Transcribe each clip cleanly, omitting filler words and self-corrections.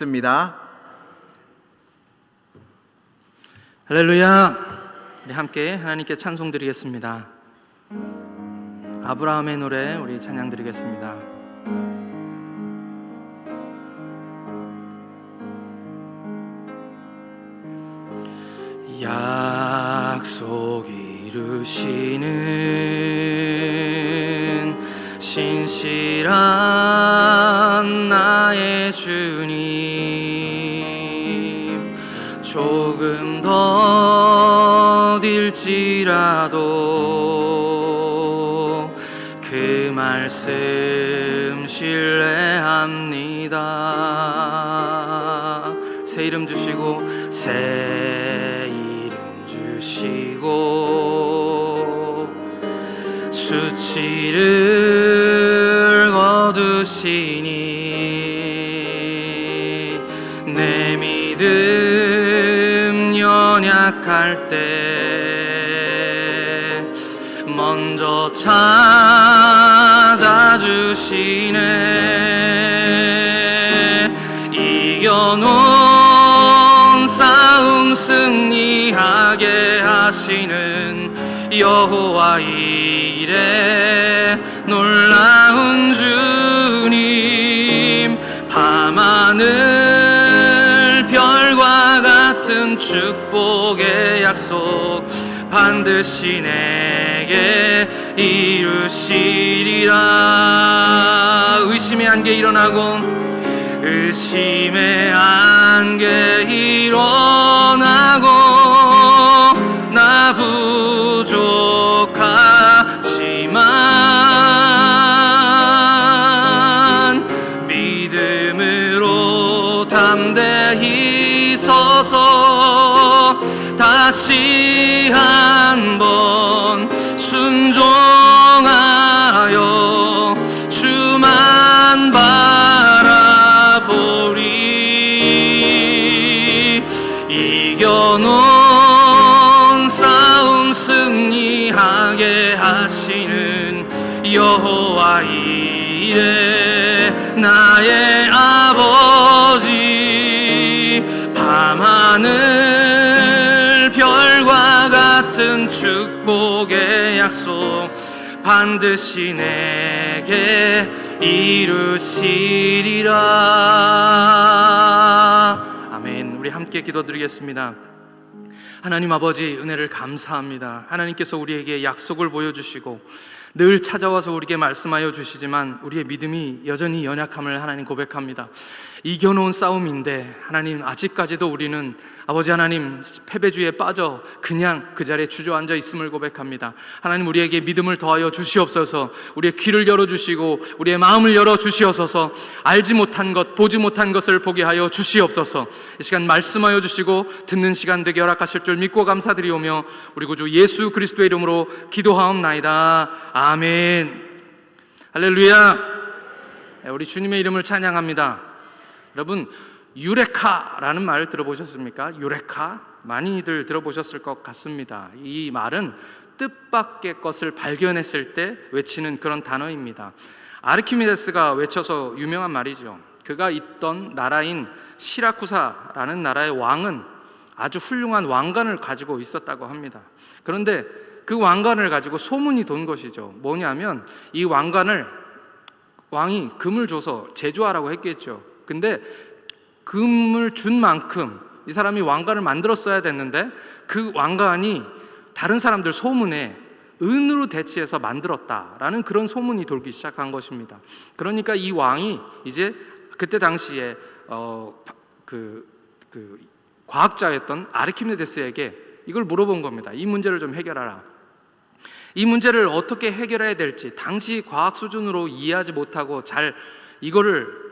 습니다. 할렐루야. 우리 함께 하나님께 찬송 드리겠습니다. 아브라함의 노래 우리 찬양 드리겠습니다. 약속 이루시는 신실한 나의 주님, 조금 더딜지라도 그 말씀 신뢰합니다. 새 이름 주시고 새 이름 주시고 수치를 거두시니 내 믿음 연약할 때 먼저 찾아주시네. 이겨놓은 싸움 승리하게 하시는 여호와 이레 놀라운 주님, 밤하늘 별과 같은 축복의 약속 반드시 내게 이루시리라. 의심의 안개 일어나고 의심의 안개 일어나고 나 부족하지만 믿음으로 담대히 서서 다시 한번 순종하여 주만 바라보리. 이겨놓은 싸움 승리하게 하시는 여호와 이레 나의 아버지, 밤하늘 별과 같은 축복의 약속 반드시 내게 이루시리라. 아멘. 우리 함께 기도드리겠습니다. 하나님 아버지, 은혜를 감사합니다. 하나님께서 우리에게 약속을 보여주시고 늘 찾아와서 우리에게 말씀하여 주시지만 우리의 믿음이 여전히 연약함을 하나님 고백합니다. 이겨놓은 싸움인데 하나님, 아직까지도 우리는 아버지 하나님 패배주의에 빠져 그냥 그 자리에 주저앉아 있음을 고백합니다. 하나님, 우리에게 믿음을 더하여 주시옵소서. 우리의 귀를 열어주시고 우리의 마음을 열어주시옵소서. 알지 못한 것, 보지 못한 것을 보게 하여 주시옵소서. 이 시간 말씀하여 주시고 듣는 시간 되게 허락하실 줄 믿고 감사드리오며 우리 구주 예수 그리스도의 이름으로 기도하옵나이다. 아멘. 할렐루야. 우리 주님의 이름을 찬양합니다. 여러분, 유레카라는 말을 들어보셨습니까? 유레카? 많이들 들어보셨을 것 같습니다. 이 말은 뜻밖의 것을 발견했을 때 외치는 그런 단어입니다. 아르키메데스가 외쳐서 유명한 말이죠. 그가 있던 나라인 시라쿠사라는 나라의 왕은 아주 훌륭한 왕관을 가지고 있었다고 합니다. 그런데 그 왕관을 가지고 소문이 돈 것이죠. 뭐냐면 이 왕관을 왕이 금을 줘서 제조하라고 했겠죠. 근데 금을 준 만큼 이 사람이 왕관을 만들었어야 됐는데 그 왕관이 다른 사람들 소문에 은으로 대체해서 만들었다라는 그런 소문이 돌기 시작한 것입니다. 그러니까 이 왕이 이제 그때 당시에 과학자였던 아르키메데스에게 이걸 물어본 겁니다. 이 문제를 좀 해결하라. 이 문제를 어떻게 해결해야 될지 당시 과학 수준으로 이해하지 못하고 잘 이거를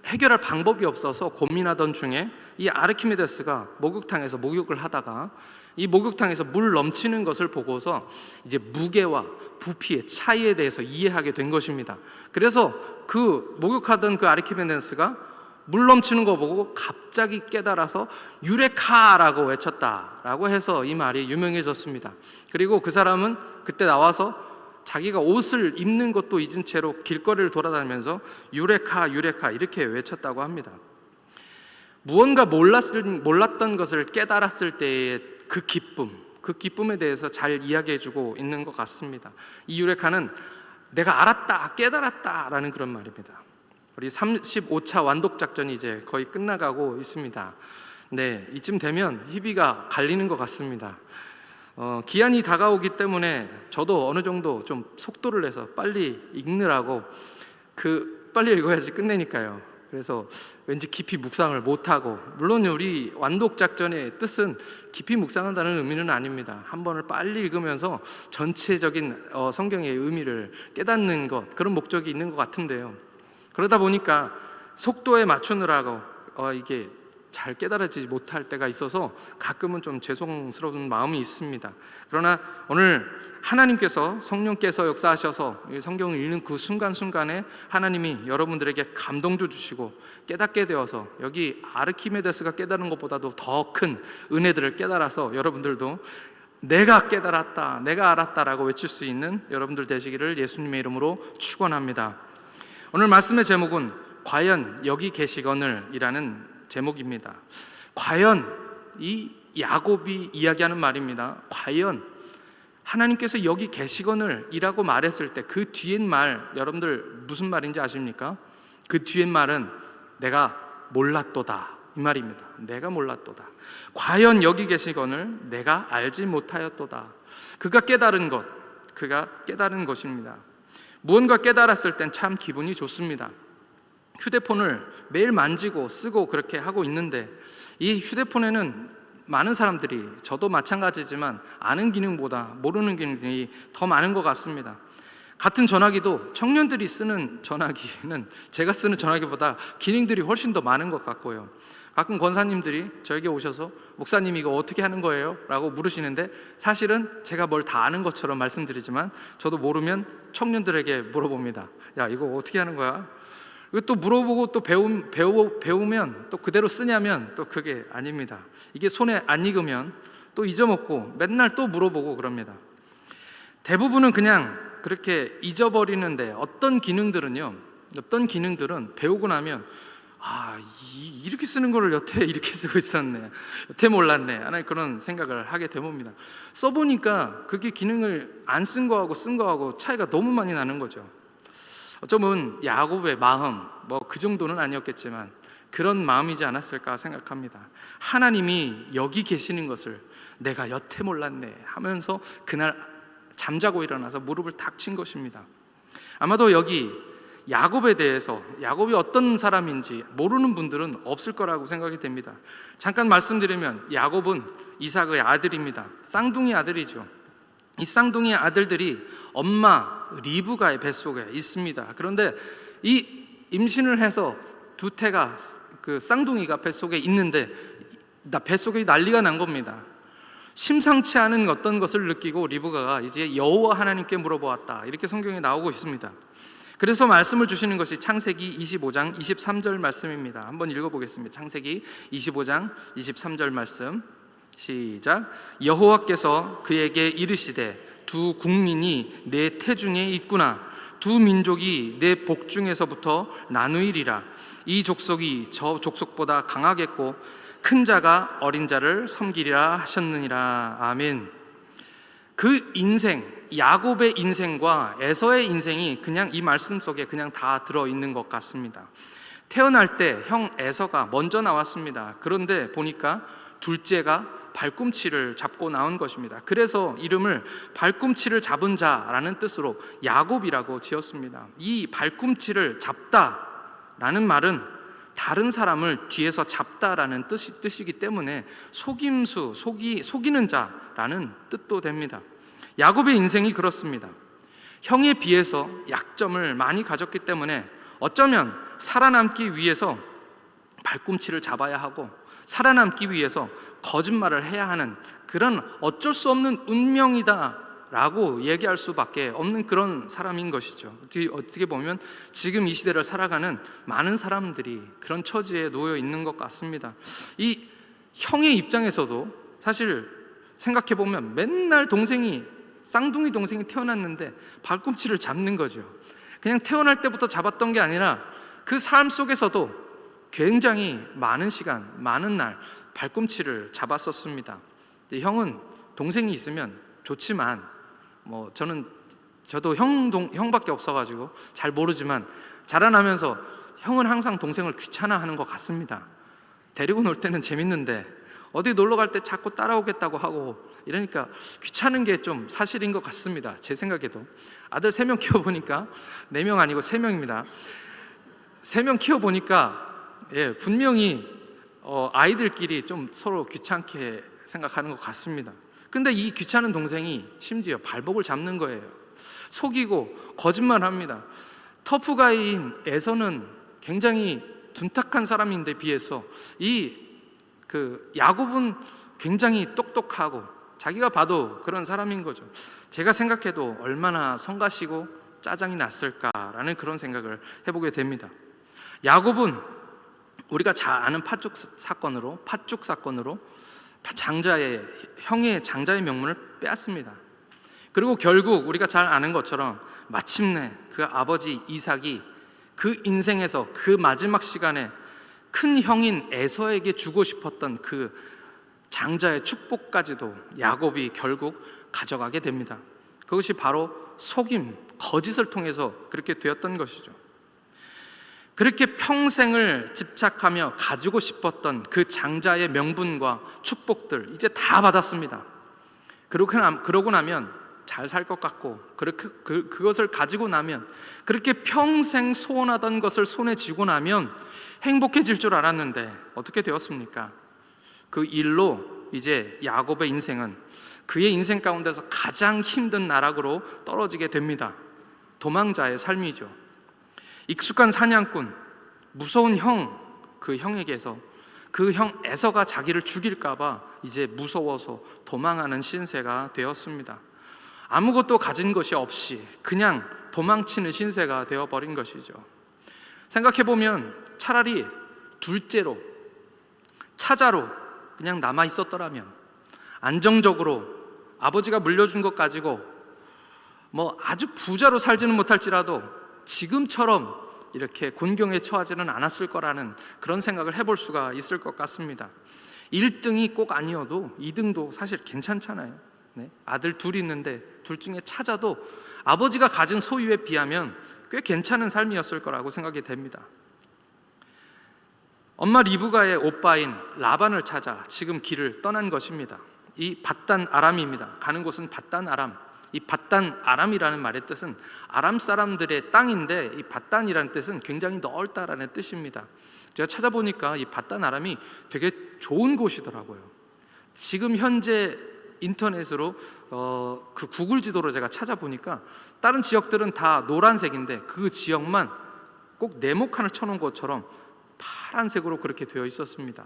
해결할 방법이 없어서 고민하던 중에 이 아르키메데스가 목욕탕에서 목욕을 하다가 이 목욕탕에서 물 넘치는 것을 보고서 이제 무게와 부피의 차이에 대해서 이해하게 된 것입니다. 그래서 그 목욕하던 그 아르키메데스가 물 넘치는 거 보고 갑자기 깨달아서 유레카라고 외쳤다라고 해서 이 말이 유명해졌습니다. 그리고 그 사람은 그때 나와서 자기가 옷을 입는 것도 잊은 채로 길거리를 돌아다니면서 유레카 유레카 이렇게 외쳤다고 합니다. 무언가 몰랐던 것을 깨달았을 때의 그 기쁨에 대해서 잘 이야기해주고 있는 것 같습니다. 이 유레카는 내가 알았다, 깨달았다라는 그런 말입니다. 우리 35차 완독작전이 이제 거의 끝나가고 있습니다. 네, 이쯤 되면 희비가 갈리는 것 같습니다. 기한이 다가오기 때문에 저도 어느 정도 좀 속도를 내서 빨리 읽느라고 빨리 읽어야지 끝내니까요. 그래서 왠지 깊이 묵상을 못하고, 물론 우리 완독작전의 뜻은 깊이 묵상한다는 의미는 아닙니다. 한 번을 빨리 읽으면서 전체적인 성경의 의미를 깨닫는 것, 그런 목적이 있는 것 같은데요. 그러다 보니까 속도에 맞추느라고 이게 잘 깨달아지지 못할 때가 있어서 가끔은 좀 죄송스러운 마음이 있습니다. 그러나 오늘 하나님께서, 성령께서 역사하셔서 성경을 읽는 그 순간순간에 하나님이 여러분들에게 감동도 주시고 깨닫게 되어서, 여기 아르키메데스가 깨달은 것보다도 더 큰 은혜들을 깨달아서 여러분들도 내가 깨달았다, 내가 알았다라고 외칠 수 있는 여러분들 되시기를 예수님의 이름으로 축원합니다. 오늘 말씀의 제목은 과연 여기 계시거늘 이라는 제목입니다. 과연, 이 야곱이 이야기하는 말입니다. 과연 하나님께서 여기 계시거늘 이라고 말했을 때 그 뒤엔 말, 여러분들 무슨 말인지 아십니까? 그 뒤엔 말은 내가 몰랐도다 이 말입니다. 내가 몰랐도다. 과연 여기 계시거늘 내가 알지 못하였도다. 그가 깨달은 것입니다. 무언가 깨달았을 땐 참 기분이 좋습니다. 휴대폰을 매일 만지고 쓰고 그렇게 하고 있는데, 이 휴대폰에는 많은 사람들이, 저도 마찬가지지만 아는 기능보다 모르는 기능이 더 많은 것 같습니다. 같은 전화기도 청년들이 쓰는 전화기는 제가 쓰는 전화기보다 기능들이 훨씬 더 많은 것 같고요. 가끔 권사님들이 저에게 오셔서 목사님 이거 어떻게 하는 거예요? 라고 물으시는데, 사실은 제가 뭘 다 아는 것처럼 말씀드리지만 저도 모르면 청년들에게 물어봅니다. 야, 이거 어떻게 하는 거야? 또 물어보고 또 배우면 또 그대로 쓰냐면 또 그게 아닙니다. 이게 손에 안 익으면 또 잊어먹고 맨날 또 물어보고 그럽니다. 대부분은 그냥 그렇게 잊어버리는데, 어떤 기능들은 배우고 나면 이렇게 쓰는 거를 여태 이렇게 쓰고 있었네, 여태 몰랐네 하는 그런 생각을 하게 됩니다. 써보니까 그게 기능을 안 쓴 거하고 쓴 거하고 차이가 너무 많이 나는 거죠. 어쩌면 야곱의 마음, 그 정도는 아니었겠지만 그런 마음이지 않았을까 생각합니다. 하나님이 여기 계시는 것을 내가 여태 몰랐네 하면서 그날 잠자고 일어나서 무릎을 탁 친 것입니다. 아마도 여기 야곱에 대해서, 야곱이 어떤 사람인지 모르는 분들은 없을 거라고 생각이 됩니다. 잠깐 말씀드리면 야곱은 이삭의 아들입니다. 쌍둥이 아들이죠. 이 쌍둥이 아들들이 엄마 리브가의 뱃속에 있습니다. 그런데 이 임신을 해서 두 태가, 그 쌍둥이가 뱃속에 있는데 뱃속에 난리가 난 겁니다. 심상치 않은 어떤 것을 느끼고 리브가가 이제 여호와 하나님께 물어보았다, 이렇게 성경에 나오고 있습니다. 그래서 말씀을 주시는 것이 창세기 25장 23절 말씀입니다. 한번 읽어보겠습니다. 창세기 25장 23절 말씀, 시작. 여호와께서 그에게 이르시되 두 국민이 내 태중에 있구나. 두 민족이 내 복중에서부터 나누이리라. 이 족속이 저 족속보다 강하겠고 큰 자가 어린 자를 섬기리라 하셨느니라. 아멘. 그 인생, 야곱의 인생과 에서의 인생이 그냥 이 말씀 속에 그냥 다 들어있는 것 같습니다. 태어날 때 형 에서가 먼저 나왔습니다. 그런데 보니까 둘째가 발꿈치를 잡고 나온 것입니다. 그래서 이름을 발꿈치를 잡은 자라는 뜻으로 야곱이라고 지었습니다. 이 발꿈치를 잡다라는 말은 다른 사람을 뒤에서 잡다라는 뜻이기 때문에 속이는 자라는 뜻도 됩니다. 야곱의 인생이 그렇습니다. 형에 비해서 약점을 많이 가졌기 때문에 어쩌면 살아남기 위해서 발꿈치를 잡아야 하고, 살아남기 위해서 거짓말을 해야 하는 그런 어쩔 수 없는 운명이다 라고 얘기할 수밖에 없는 그런 사람인 것이죠. 어떻게 보면 지금 이 시대를 살아가는 많은 사람들이 그런 처지에 놓여 있는 것 같습니다. 이 형의 입장에서도 사실 생각해보면 맨날 쌍둥이 동생이 태어났는데 발꿈치를 잡는 거죠. 그냥 태어날 때부터 잡았던 게 아니라 그 삶 속에서도 굉장히 많은 시간, 많은 날 발꿈치를 잡았었습니다. 형은 동생이 있으면 좋지만 저도 형밖에 없어가지고 잘 모르지만 자라나면서 형은 항상 동생을 귀찮아하는 것 같습니다. 데리고 놀 때는 재밌는데 어디 놀러 갈 때 자꾸 따라오겠다고 하고 이러니까 귀찮은 게 좀 사실인 것 같습니다. 제 생각에도 아들 3명 키워보니까 4명 아니고 3명입니다. 3명 키워보니까 분명히 아이들끼리 좀 서로 귀찮게 생각하는 것 같습니다. 근데 이 귀찮은 동생이 심지어 발목을 잡는 거예요. 속이고 거짓말합니다. 터프가이인 에서는 굉장히 둔탁한 사람인데 비해서 야곱은 굉장히 똑똑하고 자기가 봐도 그런 사람인 거죠. 제가 생각해도 얼마나 성가시고 짜증이 났을까라는 그런 생각을 해보게 됩니다. 야곱은 우리가 잘 아는 팥죽 사건으로 형의 장자의 명분을 빼앗습니다. 그리고 결국 우리가 잘 아는 것처럼 마침내 그 아버지 이삭이 그 인생에서 그 마지막 시간에 큰 형인 에서에게 주고 싶었던 그 장자의 축복까지도 야곱이 결국 가져가게 됩니다. 그것이 바로 속임, 거짓을 통해서 그렇게 되었던 것이죠. 그렇게 평생을 집착하며 가지고 싶었던 그 장자의 명분과 축복들 이제 다 받았습니다. 그러고 나면 잘 살 것 같고 그것을 가지고 나면 그렇게 평생 소원하던 것을 손에 쥐고 나면 행복해질 줄 알았는데 어떻게 되었습니까? 그 일로 이제 야곱의 인생은 그의 인생 가운데서 가장 힘든 나락으로 떨어지게 됩니다. 도망자의 삶이죠. 익숙한 사냥꾼, 무서운 그 형에게서 그 형 에서가 자기를 죽일까봐 이제 무서워서 도망하는 신세가 되었습니다. 아무것도 가진 것이 없이 그냥 도망치는 신세가 되어버린 것이죠. 생각해보면 차라리 둘째로, 차자로 그냥 남아 있었더라면 안정적으로 아버지가 물려준 것 가지고 아주 부자로 살지는 못할지라도 지금처럼 이렇게 곤경에 처하지는 않았을 거라는 그런 생각을 해볼 수가 있을 것 같습니다. 1등이 꼭 아니어도 2등도 사실 괜찮잖아요. 아들 둘 있는데 둘 중에 차자도 아버지가 가진 소유에 비하면 꽤 괜찮은 삶이었을 거라고 생각이 됩니다. 엄마 리브가의 오빠인 라반을 찾아 지금 길을 떠난 것입니다. 이 밧단 아람입니다. 가는 곳은 밧단 아람. 이 밧단 아람이라는 말의 뜻은 아람 사람들의 땅인데 이 밧단이라는 뜻은 굉장히 넓다라는 뜻입니다. 제가 찾아보니까 이 밧단 아람이 되게 좋은 곳이더라고요. 지금 현재 인터넷으로 그 구글 지도로 제가 찾아보니까 다른 지역들은 다 노란색인데 그 지역만 꼭 네모칸을 쳐놓은 것처럼 파란색으로 그렇게 되어 있었습니다.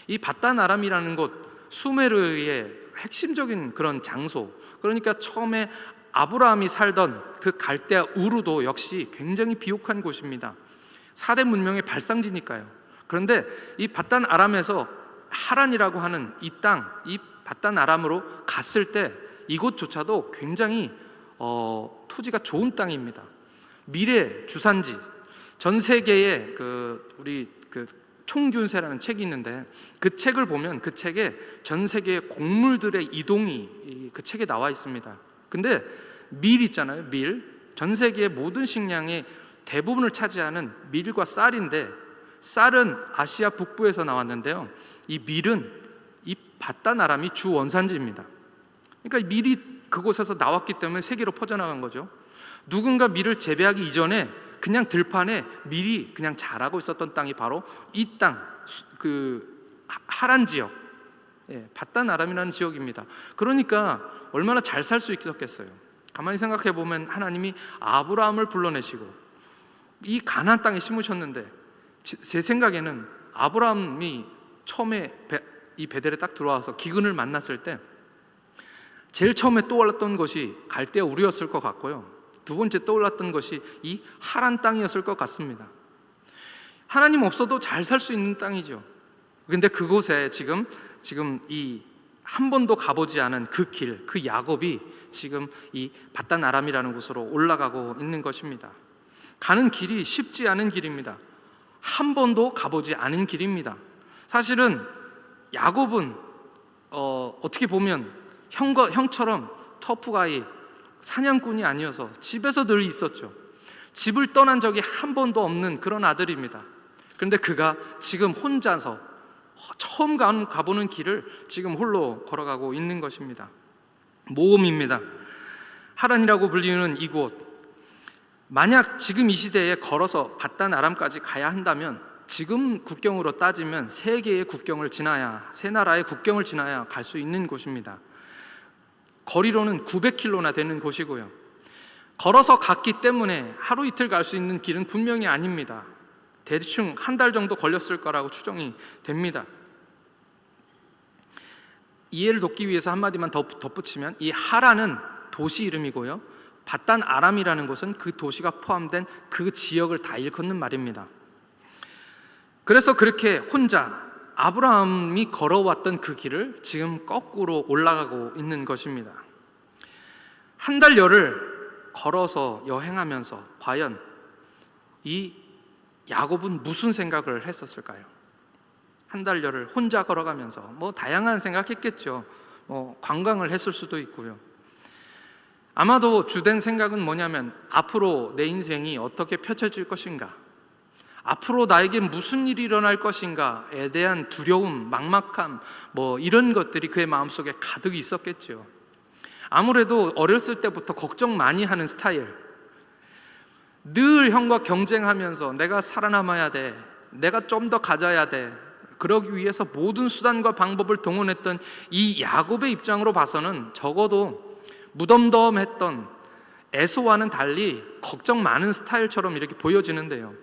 이 밧단 아람이라는 곳 수메르의 핵심적인 그런 장소, 그러니까 처음에 아브라함이 살던 그 갈대아 우르도 역시 굉장히 비옥한 곳입니다. 4대 문명의 발상지니까요. 그런데 이 밧단 아람에서 하란이라고 하는 이 땅, 이 밧단 아람으로 갔을 때 이곳조차도 굉장히 토지가 좋은 땅입니다. 미래 주산지. 전 세계에 우리 총균세라는 책이 있는데 그 책을 보면 그 책에 전 세계의 곡물들의 이동이 그 책에 나와 있습니다. 근데 밀 있잖아요. 전 세계의 모든 식량의 대부분을 차지하는 밀과 쌀인데 쌀은 아시아 북부에서 나왔는데요. 이 밀은 이 밧단 아람이 주 원산지입니다. 그러니까 밀이 그곳에서 나왔기 때문에 세계로 퍼져나간 거죠. 누군가 밀을 재배하기 이전에 그냥 들판에 밀이 그냥 자라고 있었던 땅이 바로 이 땅, 하란 지역, 밧단 아람이라는 지역입니다. 그러니까 얼마나 잘 살 수 있었겠어요. 가만히 생각해 보면 하나님이 아브라함을 불러내시고 이 가나안 땅에 심으셨는데 제 생각에는 아브라함이 처음에 이 베델에 딱 들어와서 기근을 만났을 때 제일 처음에 떠올랐던 것이 갈대아 우르였을 것 같고요. 두 번째 떠올랐던 것이 이 하란 땅이었을 것 같습니다. 하나님 없어도 잘 살 수 있는 땅이죠. 그런데 그곳에 지금 이 한 번도 가보지 않은 그 길, 그 야곱이 지금 이 밧단 아람이라는 곳으로 올라가고 있는 것입니다. 가는 길이 쉽지 않은 길입니다. 한 번도 가보지 않은 길입니다. 사실은 야곱은 어떻게 보면 형처럼 터프가이, 사냥꾼이 아니어서 집에서 늘 있었죠. 집을 떠난 적이 한 번도 없는 그런 아들입니다. 그런데 그가 지금 혼자서 처음 가보는 길을 지금 홀로 걸어가고 있는 것입니다. 모험입니다. 하란이라고 불리는 이곳, 만약 지금 이 시대에 걸어서 바단 아람까지 가야 한다면 지금 국경으로 따지면 세 개의 국경을 지나야, 세 나라의 국경을 지나야 갈 수 있는 곳입니다. 거리로는 900km나 되는 곳이고요. 걸어서 갔기 때문에 하루 이틀 갈 수 있는 길은 분명히 아닙니다. 대충 한 달 정도 걸렸을 거라고 추정이 됩니다. 이해를 돕기 위해서 한마디만 더 덧붙이면, 이 하란은 도시 이름이고요, 바단 아람이라는 곳은 그 도시가 포함된 그 지역을 다 일컫는 말입니다. 그래서 그렇게 혼자 아브라함이 걸어왔던 그 길을 지금 거꾸로 올라가고 있는 것입니다. 한 달여를 걸어서 여행하면서 과연 이 야곱은 무슨 생각을 했었을까요? 한 달여를 혼자 걸어가면서 다양한 생각했겠죠. 관광을 했을 수도 있고요. 아마도 주된 생각은 뭐냐면, 앞으로 내 인생이 어떻게 펼쳐질 것인가, 앞으로 나에게 무슨 일이 일어날 것인가에 대한 두려움, 막막함, 이런 것들이 그의 마음속에 가득 있었겠죠. 아무래도 어렸을 때부터 걱정 많이 하는 스타일, 늘 형과 경쟁하면서 내가 살아남아야 돼, 내가 좀 더 가져야 돼, 그러기 위해서 모든 수단과 방법을 동원했던 이 야곱의 입장으로 봐서는 적어도 무덤덤했던 에서와는 달리 걱정 많은 스타일처럼 이렇게 보여지는데요,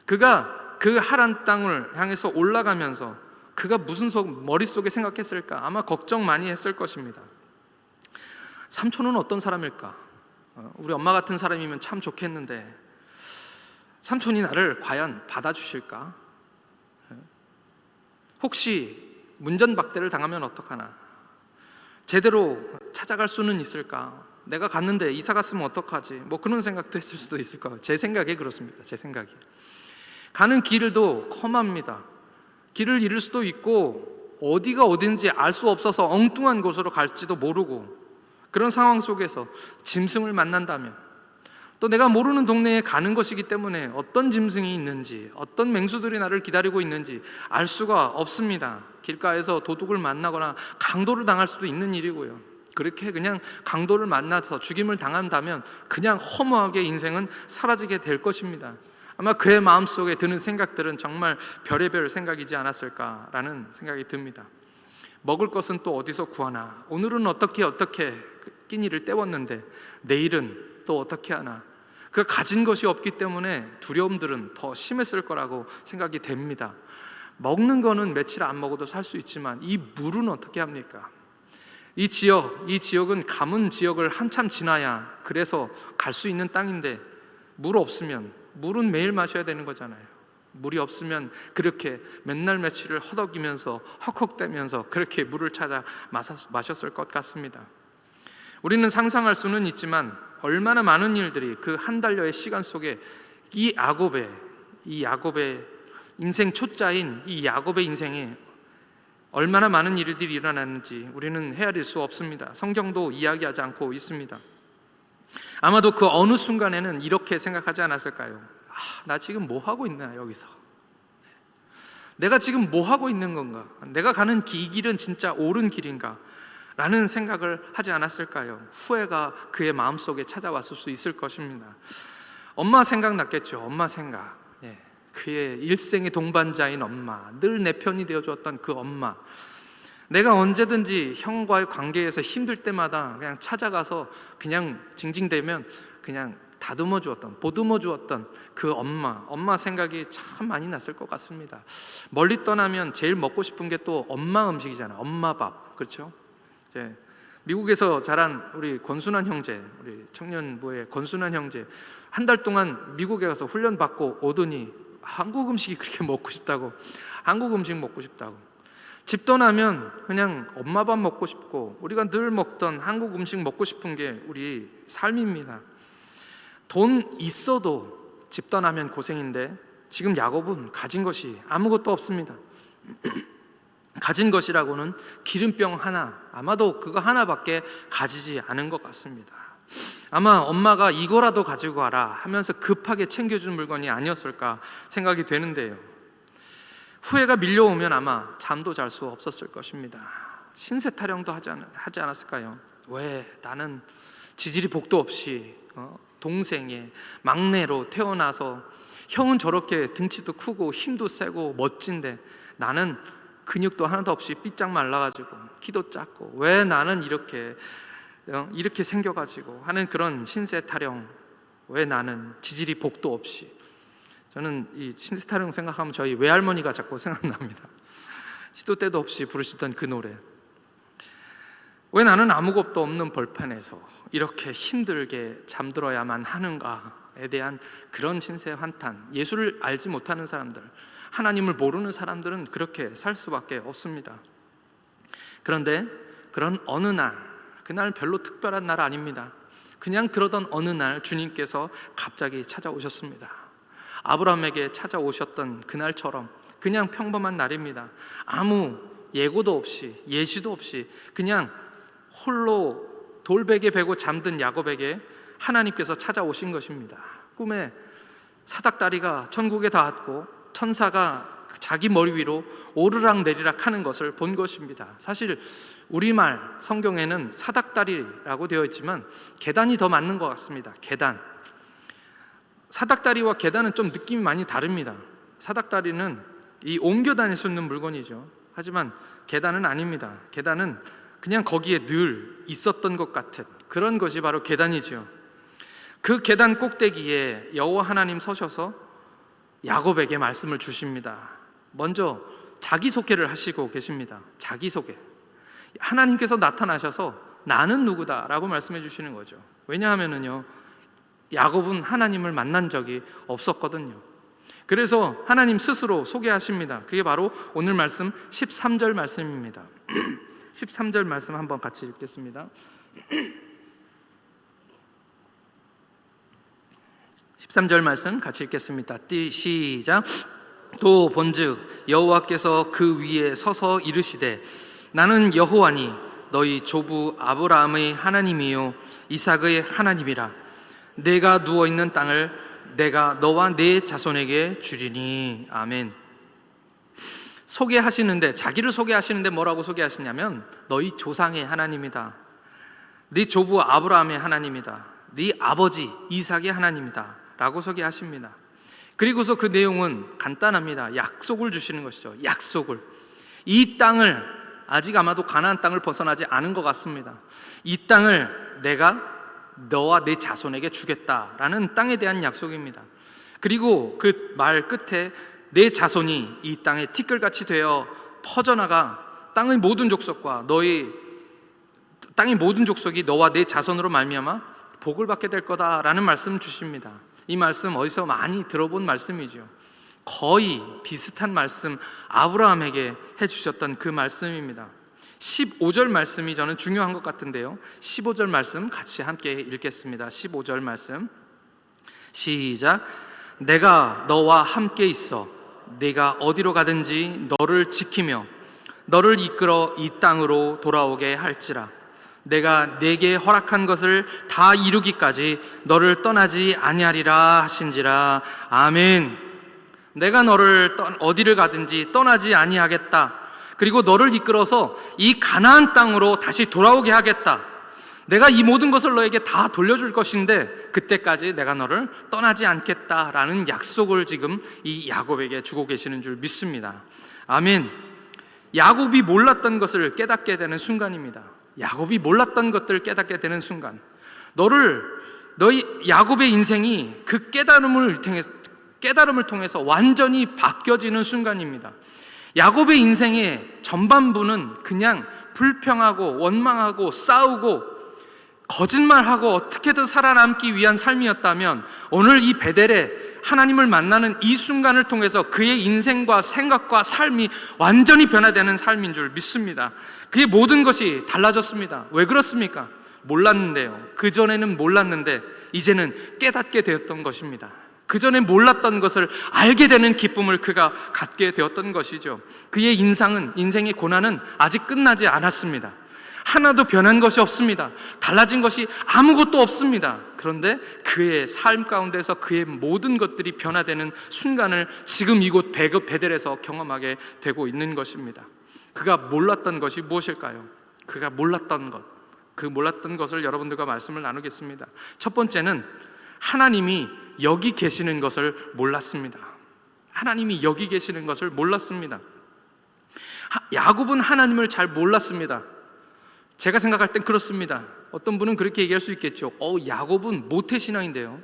그가 그 하란 땅을 향해서 올라가면서 그가 무슨 머릿속에 생각했을까? 아마 걱정 많이 했을 것입니다. 삼촌은 어떤 사람일까? 우리 엄마 같은 사람이면 참 좋겠는데 삼촌이 나를 과연 받아주실까? 혹시 문전박대를 당하면 어떡하나? 제대로 찾아갈 수는 있을까? 내가 갔는데 이사 갔으면 어떡하지? 그런 생각도 했을 수도 있을 거예요. 제 생각에 그렇습니다. 제 생각이. 가는 길도 험합니다. 길을 잃을 수도 있고 어디가 어딘지 알 수 없어서 엉뚱한 곳으로 갈지도 모르고, 그런 상황 속에서 짐승을 만난다면, 또 내가 모르는 동네에 가는 것이기 때문에 어떤 짐승이 있는지, 어떤 맹수들이 나를 기다리고 있는지 알 수가 없습니다. 길가에서 도둑을 만나거나 강도를 당할 수도 있는 일이고요. 그렇게 그냥 강도를 만나서 죽임을 당한다면 그냥 허무하게 인생은 사라지게 될 것입니다. 아마 그의 마음속에 드는 생각들은 정말 별의별 생각이지 않았을까라는 생각이 듭니다. 먹을 것은 또 어디서 구하나? 오늘은 어떻게 끼니를 때웠는데 내일은 또 어떻게 하나? 그가 가진 것이 없기 때문에 두려움들은 더 심했을 거라고 생각이 됩니다. 먹는 거는 며칠 안 먹어도 살 수 있지만 이 물은 어떻게 합니까? 이 지역은 가문 지역을 한참 지나야 그래서 갈 수 있는 땅인데, 물 없으면, 물은 매일 마셔야 되는 거잖아요. 물이 없으면 그렇게 맨날 며칠을 허덕이면서 헉헉대면서 그렇게 물을 찾아 마셨을 것 같습니다. 우리는 상상할 수는 있지만 얼마나 많은 일들이 그 한 달여의 시간 속에 이 야곱의 인생 초짜인 이 야곱의 인생에 얼마나 많은 일들이 일어났는지 우리는 헤아릴 수 없습니다. 성경도 이야기하지 않고 있습니다. 아마도 그 어느 순간에는 이렇게 생각하지 않았을까요? 나 지금 뭐 하고 있나, 여기서 내가 지금 뭐 하고 있는 건가? 내가 가는 이 길은 진짜 옳은 길인가? 라는 생각을 하지 않았을까요? 후회가 그의 마음속에 찾아왔을 수 있을 것입니다. 엄마 생각났겠죠. 엄마 생각. 그의 일생의 동반자인 엄마, 늘 내 편이 되어주었던 그 엄마, 내가 언제든지 형과의 관계에서 힘들 때마다 그냥 찾아가서 그냥 징징대면 그냥 다듬어 주었던, 보듬어 주었던 그 엄마 생각이 참 많이 났을 것 같습니다. 멀리 떠나면 제일 먹고 싶은 게 또 엄마 음식이잖아요. 엄마 밥, 그렇죠? 미국에서 자란 우리 권순환 형제, 우리 청년부의 권순환 형제, 한 달 동안 미국에 가서 훈련 받고 오더니 한국 음식이 그렇게 먹고 싶다고, 한국 음식 먹고 싶다고. 집 떠나면 그냥 엄마 밥 먹고 싶고, 우리가 늘 먹던 한국 음식 먹고 싶은 게 우리 삶입니다. 돈 있어도 집 떠나면 고생인데, 지금 야곱은 가진 것이 아무것도 없습니다. 가진 것이라고는 기름병 하나, 아마도 그거 하나밖에 가지지 않은 것 같습니다. 아마 엄마가 이거라도 가지고 와라 하면서 급하게 챙겨준 물건이 아니었을까 생각이 되는데요. 후회가 밀려오면 아마 잠도 잘 수 없었을 것입니다. 신세 타령도 하지 않았을까요? 왜 나는 지질이 복도 없이 동생의 막내로 태어나서 형은 저렇게 등치도 크고 힘도 세고 멋진데 나는 근육도 하나도 없이 삐짝 말라가지고 키도 작고 왜 나는 이렇게 생겨가지고 하는 그런 신세 타령, 왜 나는 지질이 복도 없이. 저는 이 신세 타령 생각하면 저희 외할머니가 자꾸 생각납니다. 시도 때도 없이 부르시던 그 노래. 왜 나는 아무것도 없는 벌판에서 이렇게 힘들게 잠들어야만 하는가에 대한 그런 신세 한탄. 예수를 알지 못하는 사람들, 하나님을 모르는 사람들은 그렇게 살 수밖에 없습니다. 그런데 그런 어느 날, 그날 별로 특별한 날 아닙니다. 그냥 그러던 어느 날 주님께서 갑자기 찾아오셨습니다. 아브라함에게 찾아오셨던 그날처럼 그냥 평범한 날입니다. 아무 예고도 없이 예시도 없이 그냥 홀로 돌베개 베고 잠든 야곱에게 하나님께서 찾아오신 것입니다. 꿈에 사닥다리가 천국에 닿았고 천사가 자기 머리 위로 오르락 내리락 하는 것을 본 것입니다. 사실 우리말 성경에는 사닥다리라고 되어 있지만 계단이 더 맞는 것 같습니다. 계단. 사닥다리와 계단은 좀 느낌이 많이 다릅니다. 사닥다리는 이 옮겨 다닐 수 있는 물건이죠. 하지만 계단은 아닙니다. 계단은 그냥 거기에 늘 있었던 것 같은 그런 것이 바로 계단이죠. 그 계단 꼭대기에 여호와 하나님 서셔서 야곱에게 말씀을 주십니다. 먼저 자기소개를 하시고 계십니다. 자기소개. 하나님께서 나타나셔서 나는 누구다라고 말씀해 주시는 거죠. 왜냐하면은요, 야곱은 하나님을 만난 적이 없었거든요. 그래서 하나님 스스로 소개하십니다. 그게 바로 오늘 말씀 13절 말씀입니다. 13절 말씀 한번 같이 읽겠습니다. 13절 말씀 같이 읽겠습니다. 시작. 또 본즉 여호와께서 그 위에 서서 이르시되 나는 여호와니 너희 조부 아브라함의 하나님이요 이삭의 하나님이라. 내가 누워있는 땅을 내가 너와 내 자손에게 주리니. 아멘. 소개하시는데, 자기를 소개하시는데 뭐라고 소개하시냐면 너희 조상의 하나님이다, 네 조부 아브라함의 하나님이다, 네 아버지 이삭의 하나님이다 라고 소개하십니다. 그리고서 그 내용은 간단합니다. 약속을 주시는 것이죠. 약속을. 이 땅을, 아직 아마도 가나안 땅을 벗어나지 않은 것 같습니다. 이 땅을 내가 너와 내 자손에게 주겠다라는 땅에 대한 약속입니다. 그리고 그 말 끝에 내 자손이 이 땅에 티끌같이 되어 퍼져나가 땅의 모든 족속과 땅의 모든 족속이 너와 내 자손으로 말미암아 복을 받게 될 거다라는 말씀을 주십니다. 이 말씀 어디서 많이 들어본 말씀이죠. 거의 비슷한 말씀 아브라함에게 해주셨던 그 말씀입니다. 15절 말씀이 저는 중요한 것 같은데요, 15절 말씀 같이 함께 읽겠습니다. 15절 말씀 시작. 내가 너와 함께 있어 네가 어디로 가든지 너를 지키며 너를 이끌어 이 땅으로 돌아오게 할지라. 내가 내게 허락한 것을 다 이루기까지 너를 떠나지 아니하리라 하신지라. 아멘. 내가 너를 어디를 가든지 떠나지 아니하겠다. 그리고 너를 이끌어서 이 가나안 땅으로 다시 돌아오게 하겠다. 내가 이 모든 것을 너에게 다 돌려줄 것인데 그때까지 내가 너를 떠나지 않겠다라는 약속을 지금 이 야곱에게 주고 계시는 줄 믿습니다. 아멘. 야곱이 몰랐던 것을 깨닫게 되는 순간입니다. 야곱이 몰랐던 것들을 깨닫게 되는 순간, 너희 야곱의 인생이 그 깨달음을 통해서 완전히 바뀌어지는 순간입니다. 야곱의 인생의 전반부는 그냥 불평하고 원망하고 싸우고 거짓말하고 어떻게든 살아남기 위한 삶이었다면, 오늘 이 베델에 하나님을 만나는 이 순간을 통해서 그의 인생과 생각과 삶이 완전히 변화되는 삶인 줄 믿습니다. 그의 모든 것이 달라졌습니다. 왜 그렇습니까? 몰랐는데요. 그전에는 몰랐는데 이제는 깨닫게 되었던 것입니다. 그 전에 몰랐던 것을 알게 되는 기쁨을 그가 갖게 되었던 것이죠. 그의 인생의 고난은 아직 끝나지 않았습니다. 하나도 변한 것이 없습니다. 달라진 것이 아무것도 없습니다. 그런데 그의 삶 가운데서 그의 모든 것들이 변화되는 순간을 지금 이곳 베델에서 경험하게 되고 있는 것입니다. 그가 몰랐던 것이 무엇일까요? 그가 몰랐던 것, 그 몰랐던 것을 여러분들과 말씀을 나누겠습니다. 첫 번째는 하나님이 여기 계시는 것을 몰랐습니다. 하나님이 여기 계시는 것을 몰랐습니다. 야곱은 하나님을 잘 몰랐습니다. 제가 생각할 땐 그렇습니다. 어떤 분은 그렇게 얘기할 수 있겠죠. 야곱은 모태신앙인데요.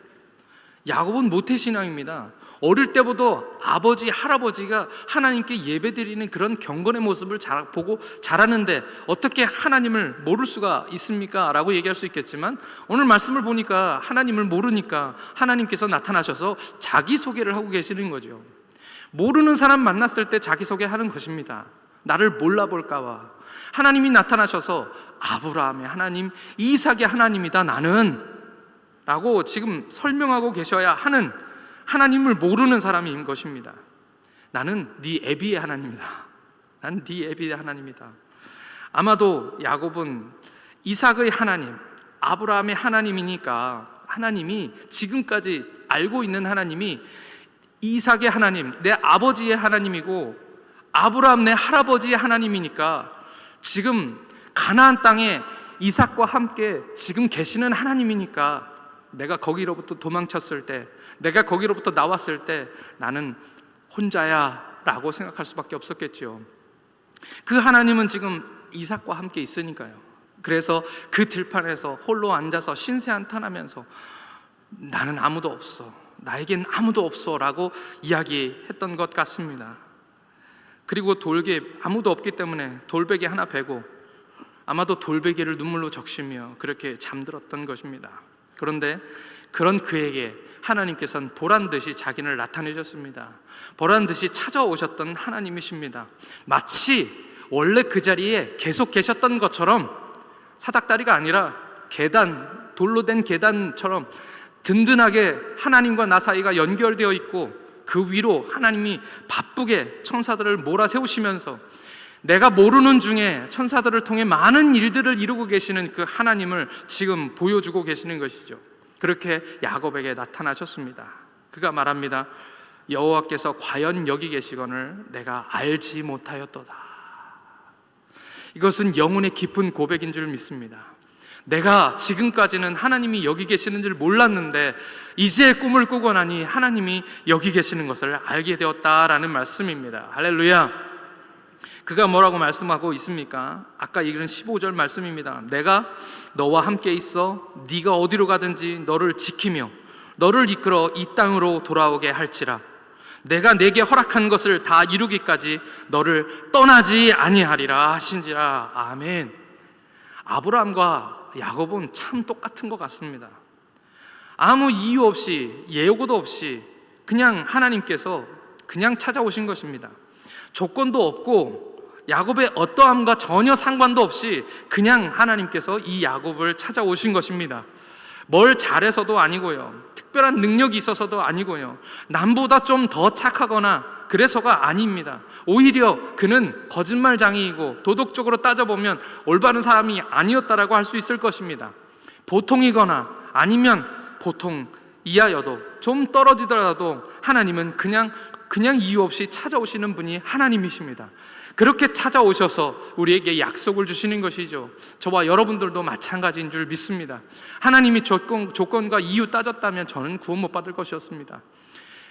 야곱은 모태신앙입니다. 어릴 때부터 아버지, 할아버지가 하나님께 예배드리는 그런 경건의 모습을 보고 자라는데 어떻게 하나님을 모를 수가 있습니까? 라고 얘기할 수 있겠지만, 오늘 말씀을 보니까 하나님을 모르니까 하나님께서 나타나셔서 자기소개를 하고 계시는 거죠. 모르는 사람 만났을 때 자기소개하는 것입니다. 나를 몰라볼까 봐 하나님이 나타나셔서 아브라함의 하나님, 이삭의 하나님이다 나는, 라고 지금 설명하고 계셔야 하는 하나님을 모르는 사람인 것입니다. 나는 네 애비의 하나님이다. 나는 네 애비의 하나님이다. 아마도 야곱은 이삭의 하나님, 아브라함의 하나님이니까 하나님이 지금까지 알고 있는 하나님이 이삭의 하나님, 내 아버지의 하나님이고 아브라함 내 할아버지의 하나님이니까 지금 가나안 땅에 이삭과 함께 지금 계시는 하나님이니까 내가 거기로부터 도망쳤을 때, 내가 거기로부터 나왔을 때 나는 혼자야 라고 생각할 수밖에 없었겠죠. 그 하나님은 지금 이삭과 함께 있으니까요. 그래서 그 들판에서 홀로 앉아서 신세한탄하면서 나는 아무도 없어, 나에겐 아무도 없어 라고 이야기했던 것 같습니다. 그리고 아무도 없기 때문에 돌베개 하나 베고 아마도 돌베개를 눈물로 적시며 그렇게 잠들었던 것입니다. 그런데 그런 그에게 하나님께서는 보란듯이 자기를 나타내셨습니다. 보란듯이 찾아오셨던 하나님이십니다. 마치 원래 그 자리에 계속 계셨던 것처럼, 사닥다리가 아니라 돌로 된 계단처럼 든든하게 하나님과 나 사이가 연결되어 있고, 그 위로 하나님이 바쁘게 천사들을 몰아세우시면서 내가 모르는 중에 천사들을 통해 많은 일들을 이루고 계시는 그 하나님을 지금 보여주고 계시는 것이죠. 그렇게 야곱에게 나타나셨습니다. 그가 말합니다. 여호와께서 과연 여기 계시거늘 내가 알지 못하였도다. 이것은 영혼의 깊은 고백인 줄 믿습니다. 내가 지금까지는 하나님이 여기 계시는 줄 몰랐는데 이제 꿈을 꾸고 나니 하나님이 여기 계시는 것을 알게 되었다라는 말씀입니다. 할렐루야. 그가 뭐라고 말씀하고 있습니까? 아까 읽은 15절 말씀입니다. 내가 너와 함께 있어 네가 어디로 가든지 너를 지키며 너를 이끌어 이 땅으로 돌아오게 할지라. 내가 내게 허락한 것을 다 이루기까지 너를 떠나지 아니하리라 하신지라. 아멘. 아브라함과 야곱은 참 똑같은 것 같습니다. 아무 이유 없이, 예고도 없이 그냥 하나님께서 그냥 찾아오신 것입니다. 조건도 없고 야곱의 어떠함과 전혀 상관도 없이 그냥 하나님께서 이 야곱을 찾아오신 것입니다. 뭘 잘해서도 아니고요, 특별한 능력이 있어서도 아니고요, 남보다 좀 더 착하거나 그래서가 아닙니다. 오히려 그는 거짓말장이이고 도덕적으로 따져보면 올바른 사람이 아니었다라고 할 수 있을 것입니다. 보통이거나 아니면 보통 이하여도 좀 떨어지더라도 하나님은 그냥 이유 없이 찾아오시는 분이 하나님이십니다. 그렇게 찾아오셔서 우리에게 약속을 주시는 것이죠. 저와 여러분들도 마찬가지인 줄 믿습니다. 하나님이 조건과 이유 따졌다면 저는 구원 못 받을 것이었습니다.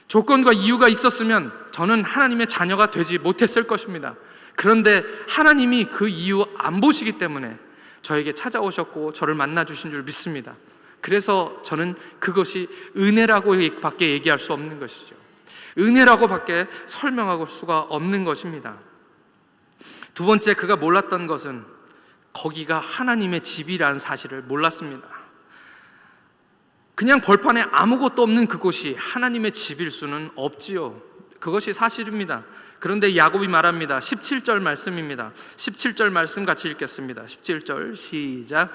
조건과 이유가 있었으면 저는 하나님의 자녀가 되지 못했을 것입니다. 그런데 하나님이 그 이유 안 보시기 때문에 저에게 찾아오셨고 저를 만나 주신 줄 믿습니다. 그래서 저는 그것이 은혜라고 밖에 얘기할 수 없는 것이죠. 은혜라고 밖에 설명할 수가 없는 것입니다. 두 번째, 그가 몰랐던 것은 거기가 하나님의 집이라는 사실을 몰랐습니다. 그냥 벌판에 아무것도 없는 그곳이 하나님의 집일 수는 없지요. 그것이 사실입니다. 그런데 야곱이 말합니다. 17절 말씀입니다. 17절 말씀 같이 읽겠습니다. 17절 시작.